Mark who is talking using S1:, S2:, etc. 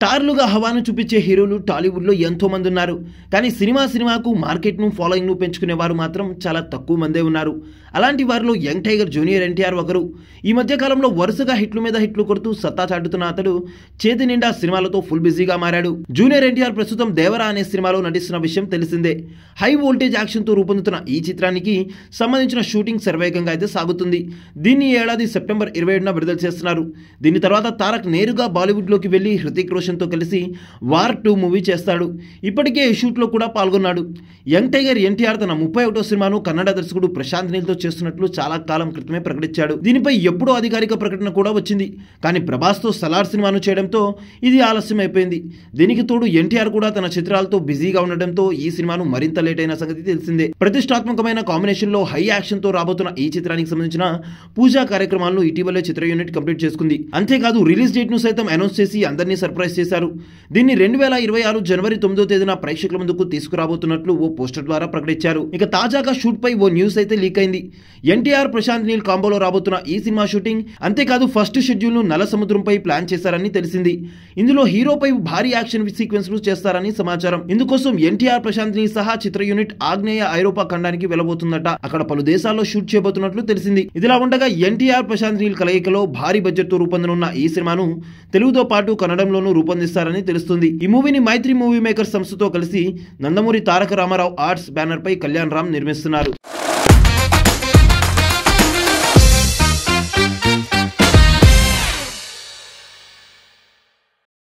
S1: స్టార్లుగా హవాను చూపించే హీరోలు టాలీవుడ్లో ఎంతో మంది ఉన్నారు. కానీ సినిమాకు మార్కెట్ను ఫాలోయింగ్ను పెంచుకునే వారు మాత్రం చాలా తక్కువ మందే ఉన్నారు. అలాంటి వారిలో యంగ్ టైగర్ జూనియర్ ఎన్టీఆర్ ఒకరు. ఈ మధ్య కాలంలో వరుసగా హిట్లు మీద హిట్లు కొడుతూ సత్తా చాటుతున్న అతడు చేతి నిండా సినిమాలతో ఫుల్ బిజీగా మారాడు. జూనియర్ ఎన్టీఆర్ ప్రస్తుతం దేవరా అనే సినిమాలో నటిస్తున్న విషయం తెలిసిందే. హై వోల్టేజ్ యాక్షన్తో రూపొందుతున్న ఈ చిత్రానికి సంబంధించిన షూటింగ్ శరవేగంగా అయితే సాగుతుంది. దీన్ని ఏడాది సెప్టెంబర్ 27న విడుదల చేస్తున్నారు. దీని తర్వాత తారక్ నేరుగా బాలీవుడ్లోకి వెళ్లి హృతిక్ రోషన్తో కలిసి వార్ 2 మూవీ చేస్తాడు. ఇప్పటికే ఈ షూట్లో కూడా పాల్గొన్నాడు. యంగ్ టైగర్ ఎన్టీఆర్ తన 31వ సినిమాను కన్నడ దర్శకుడు ప్రశాంత్ నీల్తో చేస్తున్నట్లు చాలా కాలం క్రితమే ప్రకటించాడు. దీనిపై ఎప్పుడో అధికారిక ప్రకటన కూడా వచ్చింది. కానీ ప్రభాస్తో సలార్ సినిమాను చేయడంతో ఇది ఆలస్యం అయిపోయింది. దీనికి తోడు ఎన్టీఆర్ కూడా తన చిత్రాలతో బిజీగా ఉండడంతో ఈ సినిమాను మరింత లేట్ అయిన సంగతి తెలిసిందే. ప్రతిష్టాత్మకమైన కాంబినేషన్ లో హై యాక్షన్ తో రాబోతున్న ఈ చిత్రానికి సంబంధించిన పూజా కార్యక్రమాలను ఇటీవలే చిత్ర యూనిట్ కంప్లీట్ చేసుకుంది. అంతేకాదు రిలీజ్ డేట్ ను సైతం అనౌన్స్ చేసి అందరినీ సర్ప్రైజ్ చేశారు. దీన్ని 2026 జనవరి 9వ తేదీన ప్రేక్షకుల ముందుకు తీసుకురాబోతున్నట్లు ఓ పోస్టర్ ద్వారా ప్రకటించారు. ఇక తాజాగా షూట్ పై ఓ న్యూస్ అయితే లీక్ అయింది. ఎన్టీఆర్ ప్రశాంత్ నీల్ కాంబోలో రాబోతున్న ఈ సినిమా షూటింగ్ అంతేకాదు ఫస్ట్ షెడ్యూల్ ను నల సముద్రంపై ప్లాన్ చేశారని తెలిసింది. ఇందులో హీరోపై భారీ యాక్షన్ సీక్వెన్స్ లు చేస్తారని సమాచారం. ఇందుకోసం ఎన్టీఆర్ ప్రశాంత్ నీల్ సహా చిత్ర యూనిట్ ఆగ్నేయ ఐరోపా ఖండానికి వెళ్లబోతుందట. అక్కడ పలు దేశాల్లో షూట్ చేయబోతున్నట్లు తెలిసింది. ఇదిలా ఉండగా ఎన్టీఆర్ ప్రశాంత్ నీల్ కలయికలో భారీ బడ్జెట్ తో రూపొందనున్న ఈ సినిమాను తెలుగుతో పాటు కన్నడంలోనూ రూపొందిస్తారని తెలుస్తుంది. ఈ మూవీని మైత్రి మూవీ మేకర్ సంస్థతో కలిసి నందమూరి తారక రామారావు ఆర్ట్స్ బ్యానర్ పై కళ్యాణ్ రామ్ నిర్మిస్తున్నారు.